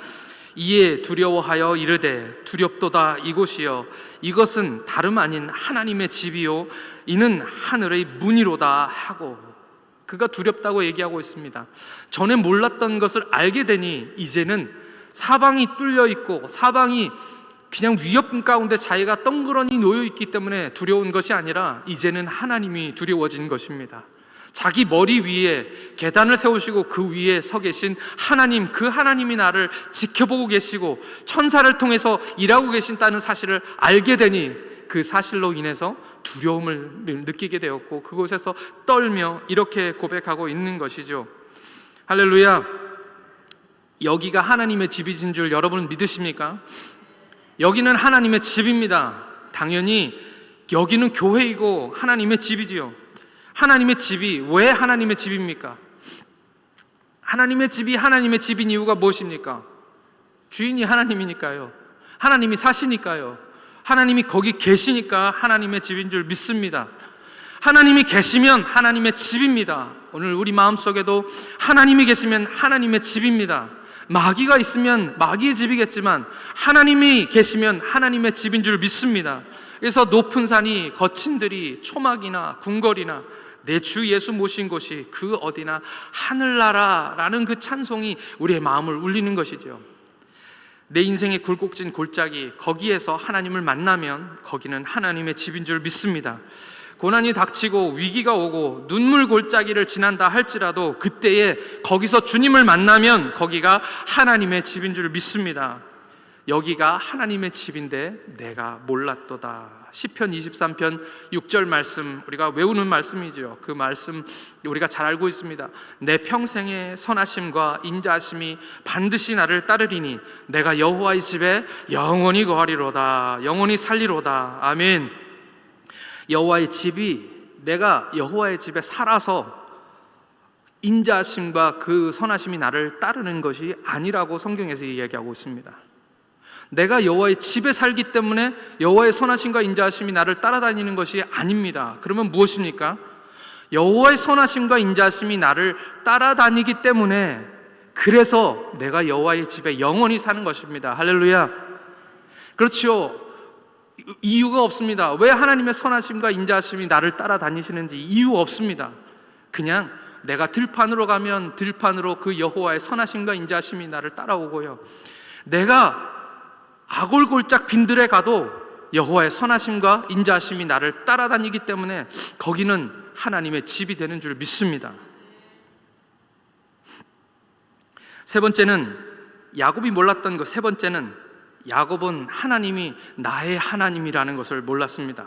이에 두려워하여 이르되 두렵도다 이곳이여 이것은 다름 아닌 하나님의 집이요 이는 하늘의 문이로다 하고, 그가 두렵다고 얘기하고 있습니다. 전에 몰랐던 것을 알게 되니 이제는 사방이 뚫려 있고 사방이 그냥 위협 가운데 자기가 덩그러니 놓여 있기 때문에 두려운 것이 아니라 이제는 하나님이 두려워진 것입니다. 자기 머리 위에 계단을 세우시고 그 위에 서 계신 하나님, 그 하나님이 나를 지켜보고 계시고 천사를 통해서 일하고 계신다는 사실을 알게 되니 그 사실로 인해서 두려움을 느끼게 되었고 그곳에서 떨며 이렇게 고백하고 있는 것이죠. 할렐루야. 여기가 하나님의 집이신 줄 여러분 믿으십니까? 여기는 하나님의 집입니다. 당연히 여기는 교회이고 하나님의 집이지요. 하나님의 집이 왜 하나님의 집입니까? 하나님의 집이 하나님의 집인 이유가 무엇입니까? 주인이 하나님이니까요. 하나님이 사시니까요. 하나님이 거기 계시니까 하나님의 집인 줄 믿습니다. 하나님이 계시면 하나님의 집입니다. 오늘 우리 마음속에도 하나님이 계시면 하나님의 집입니다. 마귀가 있으면 마귀의 집이겠지만 하나님이 계시면 하나님의 집인 줄 믿습니다. 그래서 높은 산이 거친 들이 초막이나 궁궐이나 내 주 예수 모신 곳이 그 어디나 하늘나라라는 그 찬송이 우리의 마음을 울리는 것이죠. 내 인생의 굴곡진 골짜기, 거기에서 하나님을 만나면 거기는 하나님의 집인 줄 믿습니다. 고난이 닥치고 위기가 오고 눈물 골짜기를 지난다 할지라도 그때에 거기서 주님을 만나면 거기가 하나님의 집인 줄 믿습니다. 여기가 하나님의 집인데 내가 몰랐도다. 시편 23편 6절 말씀, 우리가 외우는 말씀이죠. 그 말씀 우리가 잘 알고 있습니다. 내 평생의 선하심과 인자하심이 반드시 나를 따르리니 내가 여호와의 집에 영원히 거하리로다. 영원히 살리로다. 아멘. 여호와의 집이, 내가 여호와의 집에 살아서 인자하심과 그 선하심이 나를 따르는 것이 아니라고 성경에서 이야기하고 있습니다. 내가 여호와의 집에 살기 때문에 여호와의 선하심과 인자하심이 나를 따라다니는 것이 아닙니다. 그러면 무엇입니까? 여호와의 선하심과 인자하심이 나를 따라다니기 때문에, 그래서 내가 여호와의 집에 영원히 사는 것입니다. 할렐루야. 그렇지요. 이유가 없습니다. 왜 하나님의 선하심과 인자하심이 나를 따라다니시는지 이유 없습니다. 그냥 내가 들판으로 가면 들판으로 그 여호와의 선하심과 인자하심이 나를 따라오고요, 내가 아골골짝 빈들에 가도 여호와의 선하심과 인자하심이 나를 따라다니기 때문에 거기는 하나님의 집이 되는 줄 믿습니다. 세 번째는 야곱이 몰랐던 것, 세 번째는 야곱은 하나님이 나의 하나님이라는 것을 몰랐습니다.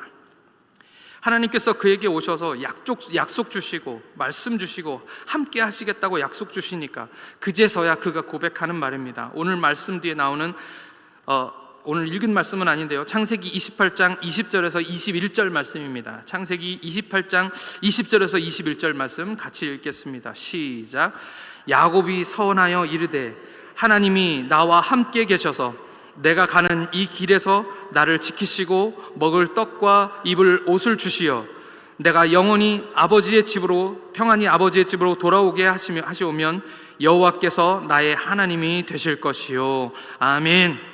하나님께서 그에게 오셔서 약속 주시고 말씀 주시고 함께 하시겠다고 약속 주시니까 그제서야 그가 고백하는 말입니다. 오늘 말씀 뒤에 나오는 오늘 읽은 말씀은 아닌데요, 창세기 28장 20절에서 21절 말씀입니다. 창세기 28장 20절에서 21절 말씀 같이 읽겠습니다. 시작. 야곱이 서원하여 이르되 하나님이 나와 함께 계셔서 내가 가는 이 길에서 나를 지키시고 먹을 떡과 입을 옷을 주시어 내가 영원히 아버지의 집으로 평안히 아버지의 집으로 돌아오게 하시오면 여호와께서 나의 하나님이 되실 것이요. 아멘.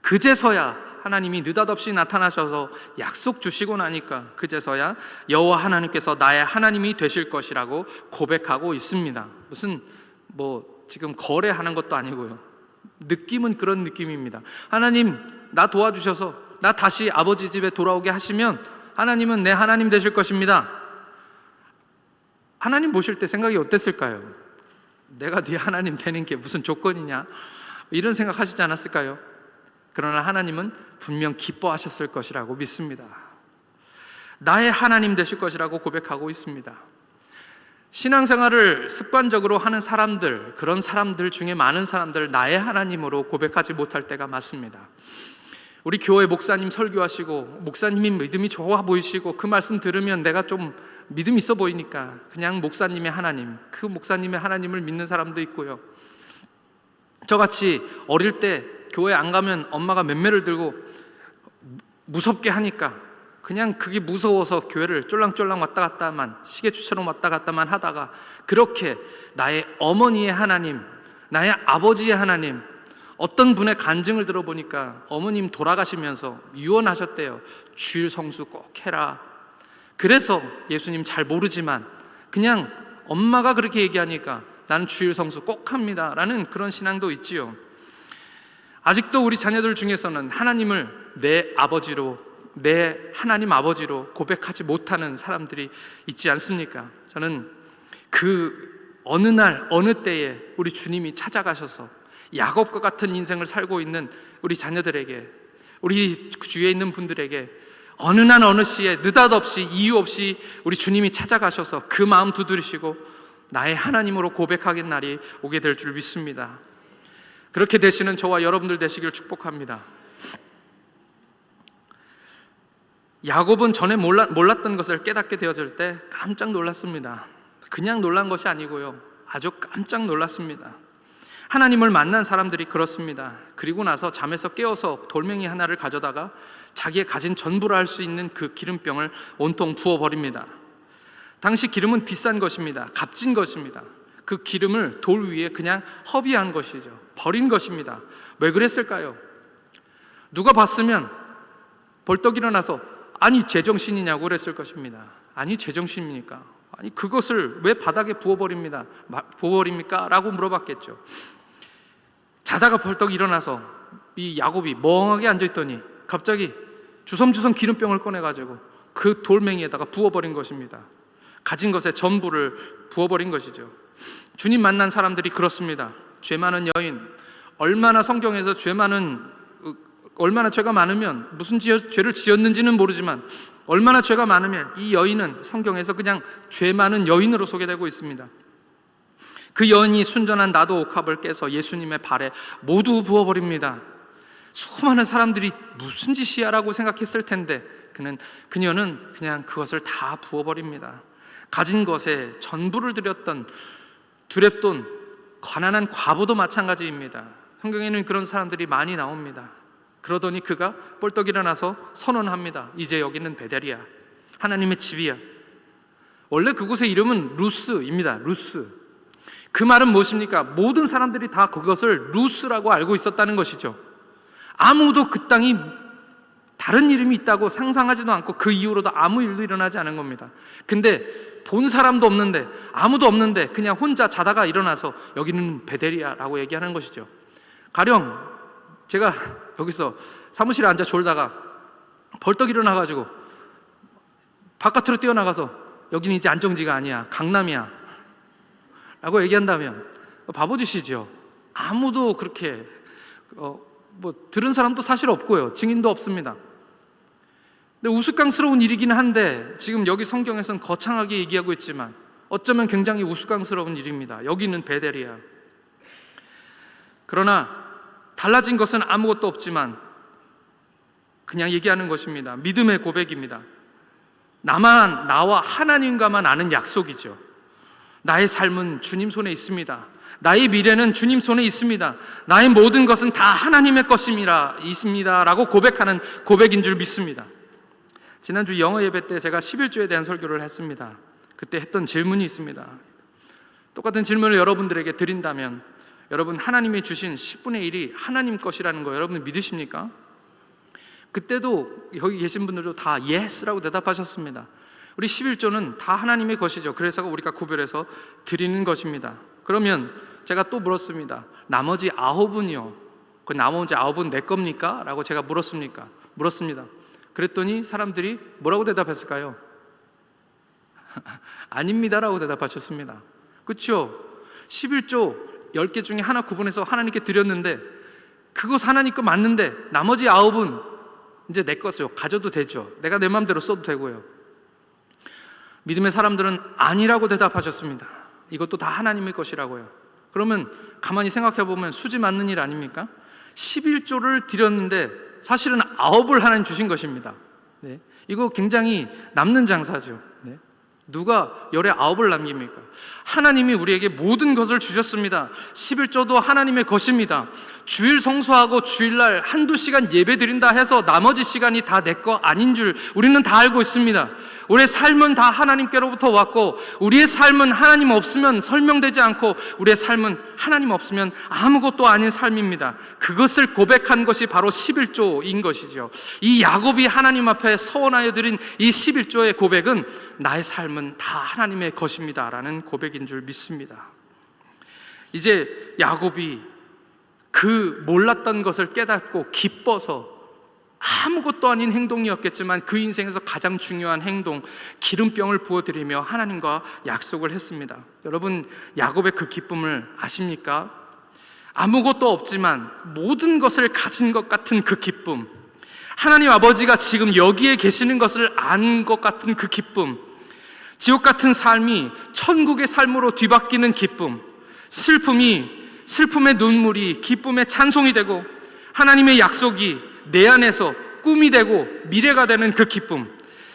그제서야 하나님이 느닷없이 나타나셔서 약속 주시고 나니까 그제서야 여호와 하나님께서 나의 하나님이 되실 것이라고 고백하고 있습니다. 무슨 지금 거래하는 것도 아니고요, 느낌은 그런 느낌입니다. 하나님, 나 도와주셔서 나 다시 아버지 집에 돌아오게 하시면 하나님은 내 하나님 되실 것입니다. 하나님 보실 때 생각이 어땠을까요? 내가 네 하나님 되는 게 무슨 조건이냐, 이런 생각 하시지 않았을까요? 그러나 하나님은 분명 기뻐하셨을 것이라고 믿습니다. 나의 하나님 되실 것이라고 고백하고 있습니다. 신앙생활을 습관적으로 하는 사람들, 그런 사람들 중에 많은 사람들 나의 하나님으로 고백하지 못할 때가 많습니다. 우리 교회 목사님 설교하시고 목사님이 믿음이 좋아 보이시고 그 말씀 들으면 내가 좀 믿음 있어 보이니까 그냥 목사님의 하나님, 그 목사님의 하나님을 믿는 사람도 있고요, 저같이 어릴 때 교회 안 가면 엄마가 맴매를 들고 무섭게 하니까 그냥 그게 무서워서 교회를 쫄랑쫄랑 왔다 갔다만, 시계추처럼 왔다 갔다만 하다가 그렇게 나의 어머니의 하나님, 나의 아버지의 하나님, 어떤 분의 간증을 들어보니까 어머님 돌아가시면서 유언하셨대요. 주일 성수 꼭 해라. 그래서 예수님 잘 모르지만 그냥 엄마가 그렇게 얘기하니까 나는 주일 성수 꼭 합니다 라는 그런 신앙도 있지요. 아직도 우리 자녀들 중에서는 하나님을 내 아버지로, 내 하나님 아버지로 고백하지 못하는 사람들이 있지 않습니까? 저는 그 어느 날 어느 때에 우리 주님이 찾아가셔서 야곱과 같은 인생을 살고 있는 우리 자녀들에게, 우리 주위에 있는 분들에게 어느 날 어느 시에 느닷없이 이유 없이 우리 주님이 찾아가셔서 그 마음 두드리시고 나의 하나님으로 고백하는 날이 오게 될 줄 믿습니다. 그렇게 되시는 저와 여러분들 되시길 축복합니다. 야곱은 전에 몰랐던 것을 깨닫게 되어질 때 깜짝 놀랐습니다. 그냥 놀란 것이 아니고요, 아주 깜짝 놀랐습니다. 하나님을 만난 사람들이 그렇습니다. 그리고 나서 잠에서 깨어서 돌멩이 하나를 가져다가 자기의 가진 전부를 할 수 있는 그 기름병을 온통 부어버립니다. 당시 기름은 비싼 것입니다. 값진 것입니다. 그 기름을 돌 위에 그냥 허비한 것이죠. 버린 것입니다. 왜 그랬을까요? 누가 봤으면 벌떡 일어나서 아니 제정신이냐고 그랬을 것입니다. 아니 제정신입니까? 아니 그것을 왜 바닥에 부어버립니까? 라고 물어봤겠죠. 자다가 벌떡 일어나서 이 야곱이 멍하게 앉아있더니 갑자기 주섬주섬 기름병을 꺼내가지고 그 돌멩이에다가 부어버린 것입니다. 가진 것의 전부를 부어버린 것이죠. 주님 만난 사람들이 그렇습니다. 죄 많은 여인, 얼마나 성경에서 얼마나 죄가 많으면, 무슨 죄를 지었는지는 모르지만 얼마나 죄가 많으면 이 여인은 성경에서 그냥 죄 많은 여인으로 소개되고 있습니다. 그 여인이 순전한 나도 옥합을 깨서 예수님의 발에 모두 부어버립니다. 수많은 사람들이 무슨 짓이야 라고 생각했을 텐데 그녀는 그냥 그것을 다 부어버립니다. 가진 것에 전부를 들였던 두렙돈, 가난한 과부도 마찬가지입니다. 성경에는 그런 사람들이 많이 나옵니다. 그러더니 그가 뻘떡 일어나서 선언합니다. 이제 여기는 베델이야, 하나님의 집이야. 원래 그곳의 이름은 루스입니다. 루스. 그 말은 무엇입니까? 모든 사람들이 다 그것을 루스라고 알고 있었다는 것이죠. 아무도 그 땅이 다른 이름이 있다고 상상하지도 않고 그 이후로도 아무 일도 일어나지 않은 겁니다. 근데 본 사람도 없는데, 아무도 없는데 그냥 혼자 자다가 일어나서 여기는 베델이야라고 얘기하는 것이죠. 가령 제가 여기서 사무실에 앉아 졸다가 벌떡 일어나가지고 바깥으로 뛰어나가서 여기는 이제 안정지가 아니야, 강남이야 라고 얘기한다면 바보짓이죠. 아무도 그렇게 들은 사람도 사실 없고요, 증인도 없습니다. 근데 우스꽝스러운 일이긴 한데 지금 여기 성경에서는 거창하게 얘기하고 있지만 어쩌면 굉장히 우스꽝스러운 일입니다. 여기는 베델이야. 그러나 달라진 것은 아무것도 없지만 그냥 얘기하는 것입니다. 믿음의 고백입니다. 나와 하나님과만 아는 약속이죠. 나의 삶은 주님 손에 있습니다. 나의 미래는 주님 손에 있습니다. 나의 모든 것은 다 하나님의 것입니다. 있습니다 라고 고백하는 고백인 줄 믿습니다. 지난주 영어 예배 때 제가 11조에 대한 설교를 했습니다. 그때 했던 질문이 있습니다. 똑같은 질문을 여러분들에게 드린다면 여러분, 하나님이 주신 10분의 1이 하나님 것이라는 거 여러분 믿으십니까? 그때도 여기 계신 분들도 다 yes라고 대답하셨습니다. 우리 11조는 다 하나님의 것이죠. 그래서 우리가 구별해서 드리는 것입니다. 그러면 제가 또 물었습니다. 나머지 9은요? 그 나머지 9은 내 겁니까? 라고 제가 물었습니다. 그랬더니 사람들이 뭐라고 대답했을까요? 아닙니다라고 대답하셨습니다. 그렇죠? 11조 10개 중에 하나 구분해서 하나님께 드렸는데 그것 하나님 거 맞는데 나머지 9은 이제 내 것이요, 가져도 되죠. 내가 내 마음대로 써도 되고요. 믿음의 사람들은 아니라고 대답하셨습니다. 이것도 다 하나님의 것이라고요. 그러면 가만히 생각해 보면 수지 맞는 일 아닙니까? 11조를 드렸는데 사실은 9을 하나님 주신 것입니다. 네. 이거 굉장히 남는 장사죠. 네. 누가 열의 9을 남깁니까? 하나님이 우리에게 모든 것을 주셨습니다. 11조도 하나님의 것입니다. 주일 성수하고 주일날 한두 시간 예배 드린다 해서 나머지 시간이 다 내 거 아닌 줄 우리는 다 알고 있습니다. 우리의 삶은 다 하나님께로부터 왔고, 우리의 삶은 하나님 없으면 설명되지 않고, 우리의 삶은 하나님 없으면 아무것도 아닌 삶입니다. 그것을 고백한 것이 바로 11조인 것이죠. 이 야곱이 하나님 앞에 서원하여 드린 이 11조의 고백은 나의 삶은 다 하나님의 것입니다 라는 고백인 줄 믿습니다. 이제 야곱이 그 몰랐던 것을 깨닫고 기뻐서, 아무것도 아닌 행동이었겠지만 그 인생에서 가장 중요한 행동, 기름병을 부어드리며 하나님과 약속을 했습니다. 여러분, 야곱의 그 기쁨을 아십니까? 아무것도 없지만 모든 것을 가진 것 같은 그 기쁨, 하나님 아버지가 지금 여기에 계시는 것을 안 것 같은 그 기쁨, 지옥 같은 삶이 천국의 삶으로 뒤바뀌는 기쁨, 슬픔의 눈물이 기쁨의 찬송이 되고, 하나님의 약속이 내 안에서 꿈이 되고 미래가 되는 그 기쁨,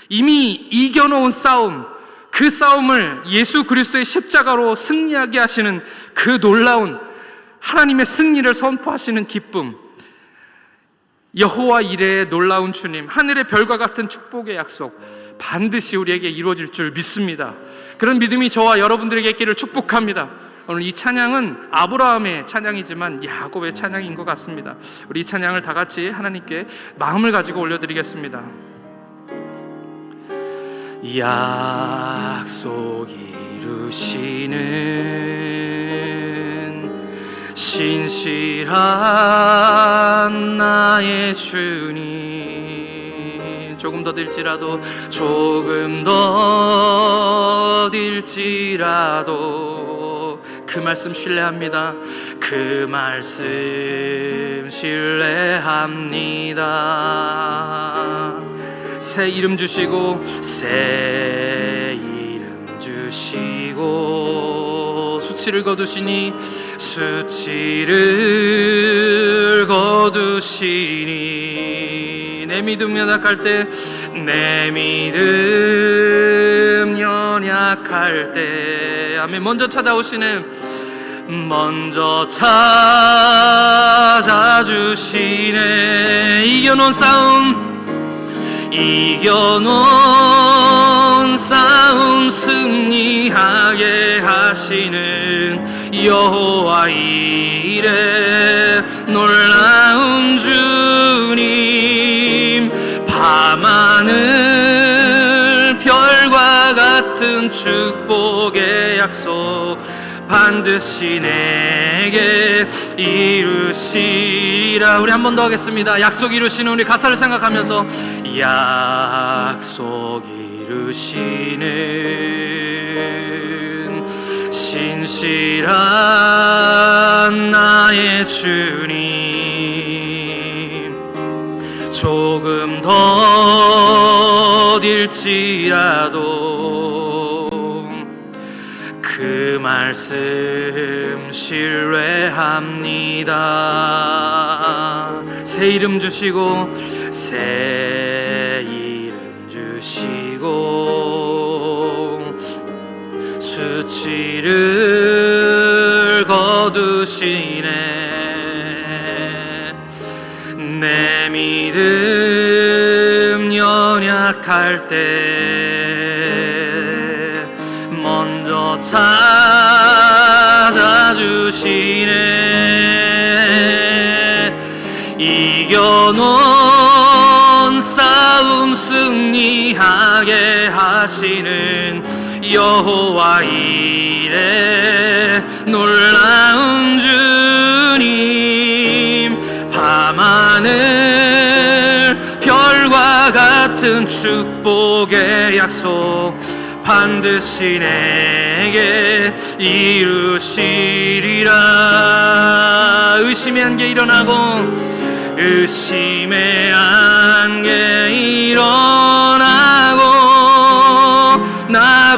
이미 이겨놓은 싸움, 그 싸움을 예수 그리스도의 십자가로 승리하게 하시는 그 놀라운 하나님의 승리를 선포하시는 기쁨, 여호와 이레의 놀라운 주님, 하늘의 별과 같은 축복의 약속, 반드시 우리에게 이루어질 줄 믿습니다. 그런 믿음이 저와 여러분들에게 있기를 축복합니다. 오늘 이 찬양은 아브라함의 찬양이지만 야곱의 찬양인 것 같습니다. 우리 이 찬양을 다 같이 하나님께 마음을 가지고 올려드리겠습니다. 약속 이루시는 신실한 나의 주님, 조금 더 딜지라도 그 말씀 신뢰합니다. 그 말씀 신뢰합니다. 새 이름 주시고, 새 이름 주시고, 수치를 거두시니 내 믿음 연약할 때, 내 믿음 연약할 때, 아멘. 먼저 찾아주시네. 이겨놓은 싸움 승리하게 하시는 여호와 이레 놀라운 주님, 밤하늘 별과 같은 축복의 약속 반드시 내게 이루시리라. 우리 한 번 더 하겠습니다. 약속 이루시는, 우리 가사를 생각하면서 약속 이루시는 신실한 나의 주님, 조금 더딜지라도 그 말씀 신뢰합니다. 새 이름 주시고, 수치를 거두시네. 내 믿음 연약할 때 먼저 찾아주시네. 이겨놓은 싸움 승리하게 하시는 여호와 이레 놀라운 주님, 밤하늘 별과 같은 축복의 약속 반드시 내게 이루시리라. 의심의 안개 일어나고, 의심의 안개 일어나고, 나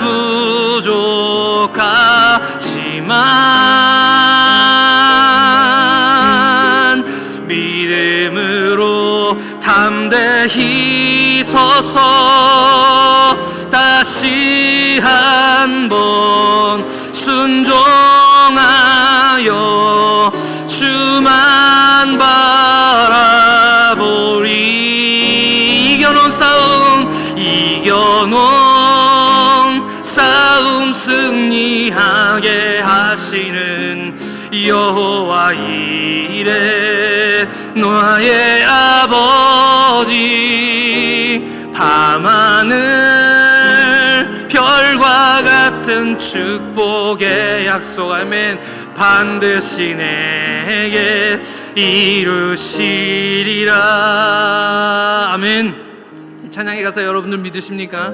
부족하지만 믿음으로 담대히 서서 다시 한 번 순종하여 주만 바라보리. 이겨놓은 싸움 승리하게 하시는 여호와 이레 너의 아버지. 밤하늘 별과 같은 축복의 약속 아멘 반드시 내게 이루시리라. 아멘. 찬양에 가서 여러분들 믿으십니까?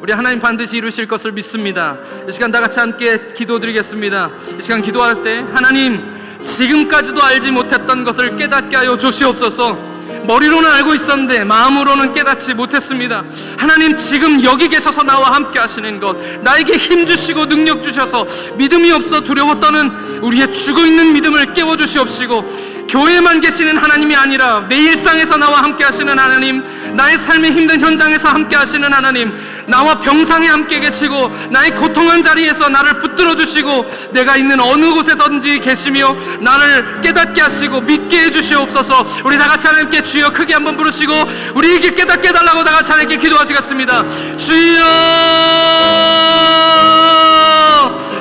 우리 하나님 반드시 이루실 것을 믿습니다. 이 시간 다 같이 함께 기도드리겠습니다. 이 시간 기도할 때 하나님, 지금까지도 알지 못했던 것을 깨닫게 하여 주시옵소서. 머리로는 알고 있었는데 마음으로는 깨닫지 못했습니다. 하나님, 지금 여기 계셔서 나와 함께 하시는 것, 나에게 힘 주시고 능력 주셔서 믿음이 없어 두려워 떠는 우리의 죽어있는 믿음을 깨워주시옵시고, 교회에만 계시는 하나님이 아니라 내 일상에서 나와 함께 하시는 하나님, 나의 삶의 힘든 현장에서 함께 하시는 하나님, 나와 병상에 함께 계시고 나의 고통한 자리에서 나를 붙들어 주시고 내가 있는 어느 곳에든지 계시며 나를 깨닫게 하시고 믿게 해주시옵소서. 우리 다 같이 하나님께 주여 크게 한번 부르시고 우리에게 깨닫게 해달라고 다 같이 하나님께 기도하시겠습니다. 주여.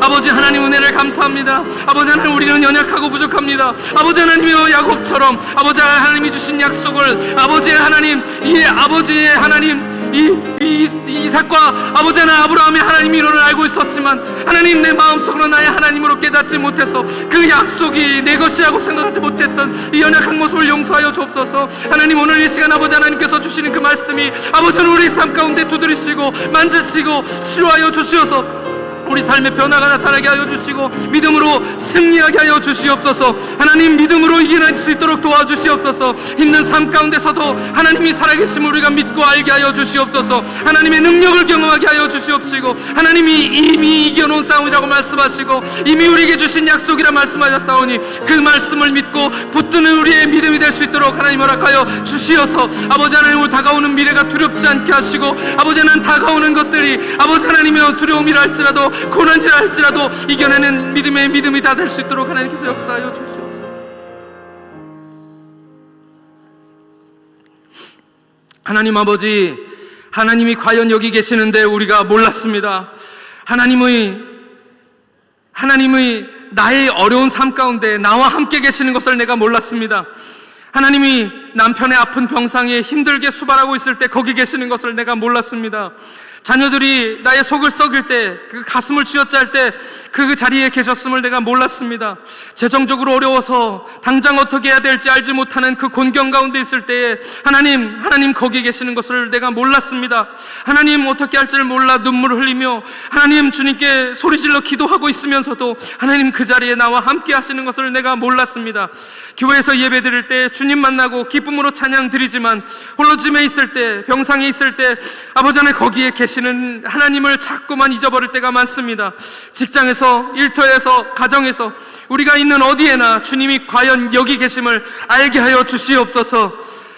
아버지 하나님, 은혜를 감사합니다. 아버지 하나님, 우리는 연약하고 부족합니다. 아버지 하나님이여, 야곱처럼 아버지 하나님이 주신 약속을, 아버지의 하나님, 이 아버지의 하나님, 이삭과 아버지 하나님 아브라함의 하나님 이론을 알고 있었지만 하나님, 내 마음속으로 나의 하나님으로 깨닫지 못해서 그 약속이 내 것이라고 생각하지 못했던 이 연약한 모습을 용서하여 주옵소서. 하나님, 오늘 이 시간 아버지 하나님께서 주시는 그 말씀이 아버지 하나님 우리 삶 가운데 두드리시고 만지시고 치료하여 주시어서 우리 삶의 변화가 나타나게 하여 주시고 믿음으로 승리하게 하여 주시옵소서. 하나님, 믿음으로 이겨낼 수 있도록 도와주시옵소서. 힘든 삶 가운데서도 하나님이 살아계심을 우리가 믿고 알게 하여 주시옵소서. 하나님의 능력을 경험하게 하여 주시옵시고, 하나님이 이미 이겨놓은 싸움이라고 말씀하시고 이미 우리에게 주신 약속이라 말씀하셨사오니 그 말씀을 믿고 붙드는 우리의 믿음이 될 수 있도록 하나님 허락하여 주시어서 아버지 하나님, 다가오는 미래가 두렵지 않게 하시고 아버지 하나님, 다가오는 것들이 아버지 하나님의 두려움이라 할지라도 고난이라 할지라도 이겨내는 믿음의 믿음이 다 될 수 있도록 하나님께서 역사하여 주시옵소서. 하나님 아버지, 하나님이 과연 여기 계시는데 우리가 몰랐습니다. 하나님의 나의 어려운 삶 가운데 나와 함께 계시는 것을 내가 몰랐습니다. 하나님이 남편의 아픈 병상에 힘들게 수발하고 있을 때 거기 계시는 것을 내가 몰랐습니다. 자녀들이 나의 속을 썩일 때, 그 가슴을 쥐어짤 때 그 자리에 계셨음을 내가 몰랐습니다. 재정적으로 어려워서 당장 어떻게 해야 될지 알지 못하는 그 곤경 가운데 있을 때에 하나님 거기 계시는 것을 내가 몰랐습니다. 하나님, 어떻게 할지를 몰라 눈물을 흘리며 하나님 주님께 소리질러 기도하고 있으면서도 하나님 그 자리에 나와 함께 하시는 것을 내가 몰랐습니다. 교회에서 예배 드릴 때 주님 만나고 기쁨으로 찬양 드리지만 홀로 짐에 있을 때, 병상에 있을 때 아버지 하나님 거기에 계시는 하나님을 자꾸만 잊어버릴 때가 많습니다. 직장에서, 일터에서, 가정에서, 우리가 있는 어디에나 주님이 과연 여기 계심을 알게 하여 주시옵소서.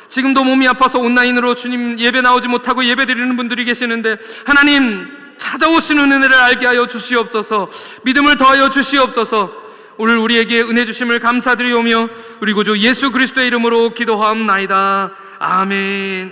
지금도 몸이 아파서 온라인으로 주님 예배 나오지 못하고 예배 드리는 분들이 계시는데 하나님, 찾아오시는 은혜를 알게 하여 주시옵소서. 믿음을 더하여 주시옵소서. 오늘 우리에게 은혜 주심을 감사드리오며 우리 구주 예수 그리스도의 이름으로 기도하옵나이다. 아멘.